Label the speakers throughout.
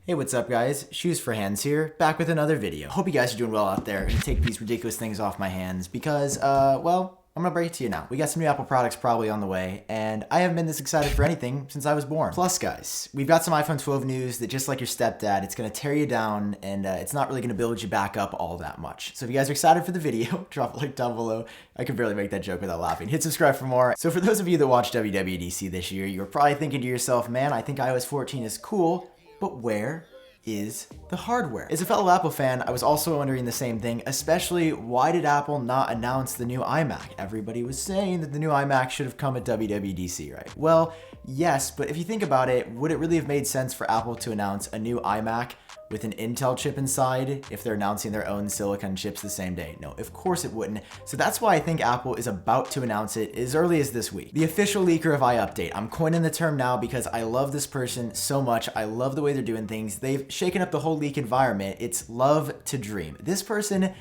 Speaker 1: Hey, what's up guys? Shoes for Hands here, back with another video. Hope you guys are doing well out there and take these ridiculous things off my hands because, well, I'm gonna break it to you now. We got some new Apple products probably on the way, and I haven't been this excited for anything since I was born. Plus guys, we've got some iPhone 12 news that just like your stepdad, it's gonna tear you down and it's not really gonna build you back up all that much. So if you guys are excited for the video, drop a like down below. I can barely make that joke without laughing. Hit subscribe for more. So for those of you that watched WWDC this year, you're probably thinking to yourself, man, I think iOS 14 is cool, but where is the hardware? As a fellow Apple fan, I was also wondering the same thing, especially why did Apple not announce the new iMac? Everybody was saying that the new iMac should have come at WWDC, right? Well, yes, but if you think about it, would it really have made sense for Apple to announce a new iMac with an Intel chip inside if they're announcing their own silicon chips the same day? No, of course it wouldn't. So that's why I think Apple is about to announce it as early as this week. The official leaker of iUpdate. I'm coining the term now because I love this person so much. I love the way they're doing things. They've shaken up the whole leak environment. It's love to dream. This person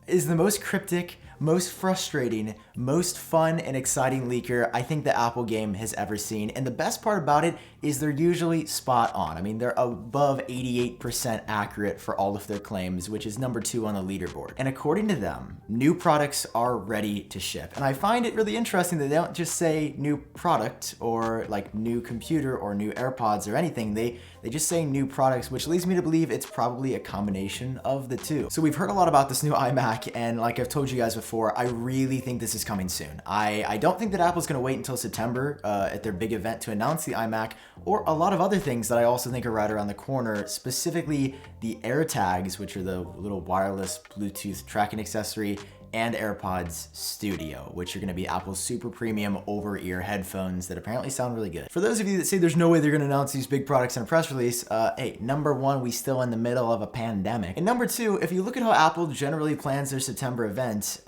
Speaker 1: is the most cryptic, most frustrating, most fun and exciting leaker I think the Apple game has ever seen. And the best part about it is they're usually spot on. I mean, they're above 88% accurate for all of their claims, which is number 2 on the leaderboard. And according to them, new products are ready to ship. And I find it really interesting that they don't just say new product or like new computer or new AirPods or anything. They just say new products, which leads me to believe it's probably a combination of the two. So we've heard a lot about this new iMac, and like I've told you guys before, I really think this is coming soon. I don't think that Apple's gonna wait until September at their big event to announce the iMac, or a lot of other things that I also think are right around the corner, specifically the AirTags, which are the little wireless Bluetooth tracking accessory, and AirPods Studio, which are going to be Apple's super premium over-ear headphones that apparently sound really good. For those of you that say there's no way they're going to announce these big products in a press release, hey, number 1, we still in the middle of a pandemic. And number 2, if you look at how Apple generally plans their September event,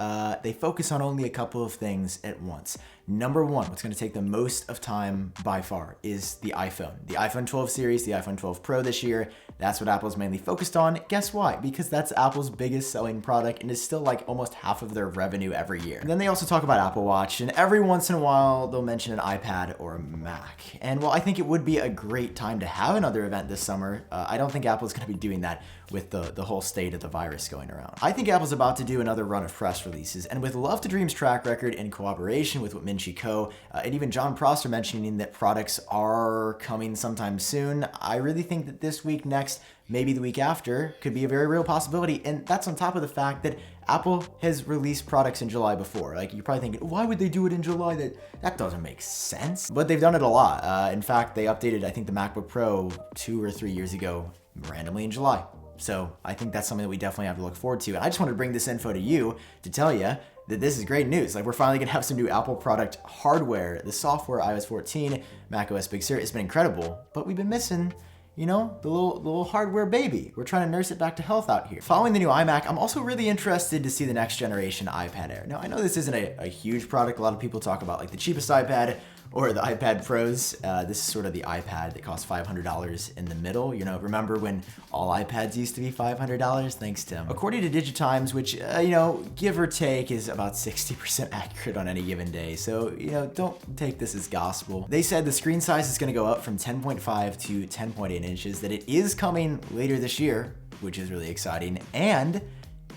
Speaker 1: they focus on only a couple of things at once. Number 1, what's going to take the most of time by far is the iPhone. The iPhone 12 series, the iPhone 12 Pro this year, that's what Apple's mainly focused on. Guess why? Because that's Apple's biggest selling product and is still like almost half of their revenue every year. And then they also talk about Apple Watch, and every once in a while they'll mention an iPad or a Mac. And while I think it would be a great time to have another event this summer, I don't think Apple's going to be doing that with the whole state of the virus going around. I think Apple's about to do another run of press releases, and with Love to Dream's track record in cooperation with Min-Chi Kuo, and even John Prosser mentioning that products are coming sometime soon, I really think that this week, next, maybe the week after, could be a very real possibility. And that's on top of the fact that Apple has released products in July before. Like, you're probably thinking, why would they do it in July? That doesn't make sense. But they've done it a lot. In fact, they updated, I think, the MacBook Pro 2 or 3 years ago, randomly in July. So I think that's something that we definitely have to look forward to. And I just wanted to bring this info to you to tell you that this is great news. Like, we're finally gonna have some new Apple product hardware. The software, iOS 14, macOS Big Sur, it's been incredible, but we've been missing, you know, the little hardware baby. We're trying to nurse it back to health out here. Following the new iMac, I'm also really interested to see the next generation iPad Air. Now, I know this isn't a huge product. A lot of people talk about like the cheapest iPad or the iPad Pros. This is sort of the iPad that costs $500 in the middle. You know, remember when all iPads used to be $500? Thanks, Tim. According to Digitimes, which, you know, give or take is about 60% accurate on any given day. So, you know, don't take this as gospel. They said the screen size is gonna go up from 10.5 to 10.8 inches, that it is coming later this year, which is really exciting, and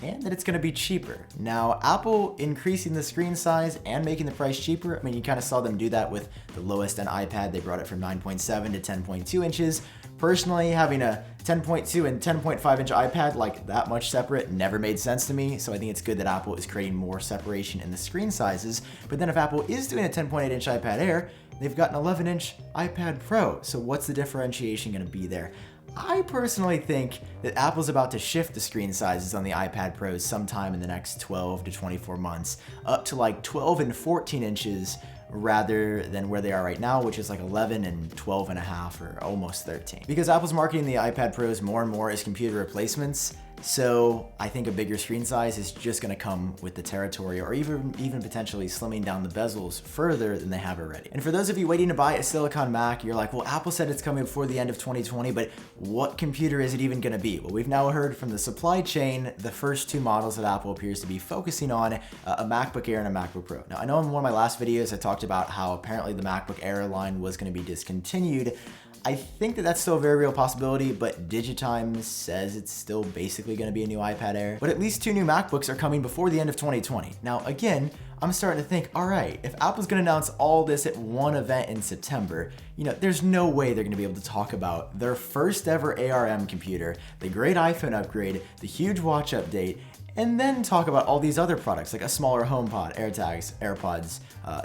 Speaker 1: that it's gonna be cheaper. Now, Apple increasing the screen size and making the price cheaper, I mean, you kind of saw them do that with the lowest end iPad. They brought it from 9.7 to 10.2 inches. Personally, having a 10.2 and 10.5 inch iPad like that much separate never made sense to me, so I think it's good that Apple is creating more separation in the screen sizes. But then if Apple is doing a 10.8 inch iPad Air, they've got an 11 inch iPad Pro, so what's the differentiation gonna be there? I personally think that Apple's about to shift the screen sizes on the iPad Pros sometime in the next 12 to 24 months, up to like 12 and 14 inches rather than where they are right now, which is like 11 and 12 and a half or almost 13. Because Apple's marketing the iPad Pros more and more as computer replacements, So I think a bigger screen size is just going to come with the territory, or even potentially slimming down the bezels further than they have already. And for those of you waiting to buy a Silicon Mac, you're like, well, Apple said it's coming before the end of 2020, but what computer is it even going to be? Well, we've now heard from the supply chain the first two models that Apple appears to be focusing on, a MacBook Air and a MacBook Pro. Now, I know in one of my last videos I talked about how apparently the MacBook Air line was going to be discontinued. I think that that's still a very real possibility, but Digitime says it's still basically going to be a new iPad Air. But at least two new MacBooks are coming before the end of 2020. Now, again, I'm starting to think, all right, if Apple's going to announce all this at one event in September, there's no way they're going to be able to talk about their first ever ARM computer, the great iPhone upgrade, the huge watch update, and then talk about all these other products like a smaller HomePod, AirTags, AirPods,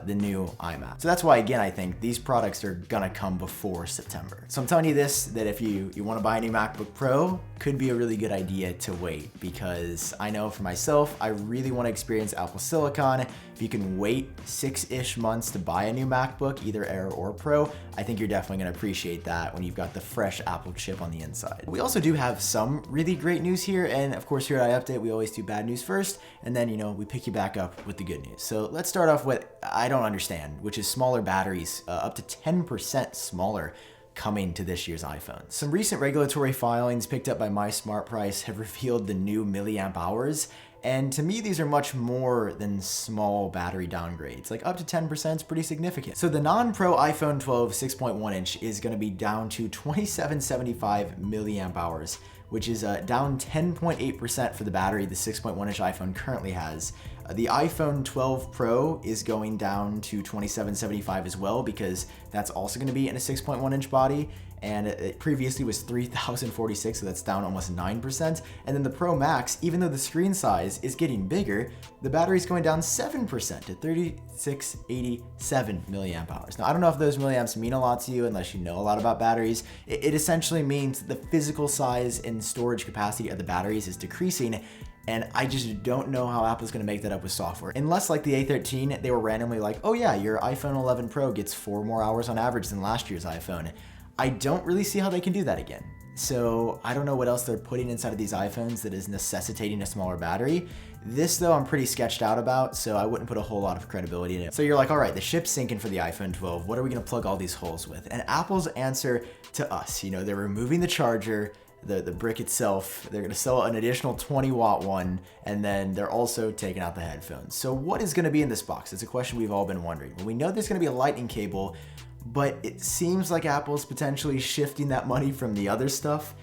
Speaker 1: the new iMac. So that's why, again, I think these products are gonna come before September. So I'm telling you this, that if you wanna buy a new MacBook Pro, could be a really good idea to wait, because I know for myself, I really wanna experience Apple Silicon. If you can wait 6-ish months to buy a new MacBook, either Air or Pro, I think you're definitely gonna appreciate that when you've got the fresh Apple chip on the inside. We also do have some really great news here, and of course here at iUpdate, we always do bad news first, and then we pick you back up with the good news. So let's start off with I don't understand, which is smaller batteries, up to 10% smaller, coming to this year's iPhone. Some recent regulatory filings picked up by My Smart Price have revealed the new milliamp hours, and to me, these are much more than small battery downgrades. Like up to 10% is pretty significant. So the non-Pro iPhone 12 6.1 inch is gonna be down to 2775 milliamp hours, which is down 10.8% for the battery the 6.1 inch iPhone currently has. The iPhone 12 Pro is going down to 2775 as well, because that's also going to be in a 6.1 inch body, and it previously was 3046, so that's down almost 9%. And then the Pro Max, even though the screen size is getting bigger, the battery is going down 7% to 3687 milliamp hours. Now, I don't know if those milliamps mean a lot to you unless you know a lot about batteries. It essentially means the physical size and storage capacity of the batteries is decreasing, and I just don't know how Apple's gonna make that up with software. Unless like the A13, they were randomly like, oh yeah, your iPhone 11 Pro gets 4 more hours on average than last year's iPhone. I don't really see how they can do that again. So I don't know what else they're putting inside of these iPhones that is necessitating a smaller battery. This though, I'm pretty sketched out about, so I wouldn't put a whole lot of credibility in it. So you're like, all right, the ship's sinking for the iPhone 12. What are we gonna plug all these holes with? And Apple's answer to us, they're removing the charger, the brick itself. They're gonna sell an additional 20-watt one, and then they're also taking out the headphones. So what is gonna be in this box? It's a question we've all been wondering. Well, we know there's gonna be a lightning cable, but it seems like Apple's potentially shifting that money from the other stuff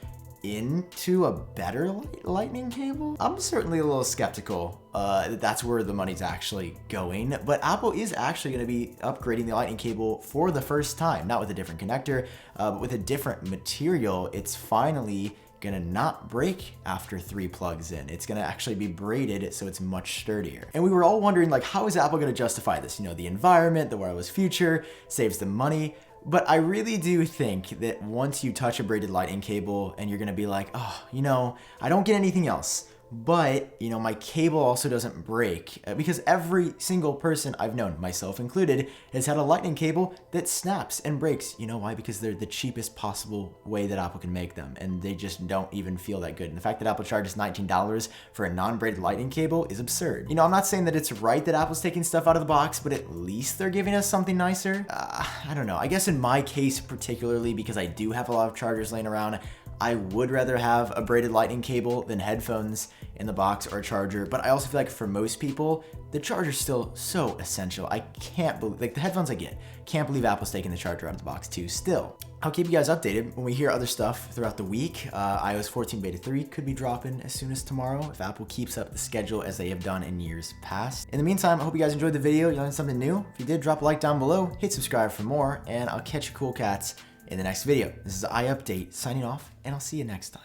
Speaker 1: into a better lightning cable. I'm certainly a little skeptical that that's where the money's actually going, but Apple is actually going to be upgrading the lightning cable for the first time, not with a different connector, but with a different material. It's finally gonna not break after 3 plugs in. It's gonna actually be braided, so it's much sturdier. And we were all wondering, like, how is Apple gonna justify this? The environment, the wireless future, saves them money. But I really do think that once you touch a braided lightning cable and you're gonna be like, oh, I don't get anything else, but my cable also doesn't break, because every single person I've known, myself included, has had a lightning cable that snaps and breaks. You know why? Because they're the cheapest possible way that Apple can make them, and they just don't even feel that good. And the fact that Apple charges $19 for a non-braided lightning cable is absurd. I'm not saying that it's right that Apple's taking stuff out of the box, but at least they're giving us something nicer. I don't know. I guess in my case particularly, because I do have a lot of chargers laying around, I would rather have a braided lightning cable than headphones in the box or a charger, but I also feel like for most people, the charger's still so essential. I can't believe, the headphones I get, can't believe Apple's taking the charger out of the box too still. I'll keep you guys updated when we hear other stuff throughout the week. iOS 14 Beta 3 could be dropping as soon as tomorrow if Apple keeps up the schedule as they have done in years past. In the meantime, I hope you guys enjoyed the video, you learned something new. If you did, drop a like down below, hit subscribe for more, and I'll catch you cool cats in the next video. This is iUpdate signing off, and I'll see you next time.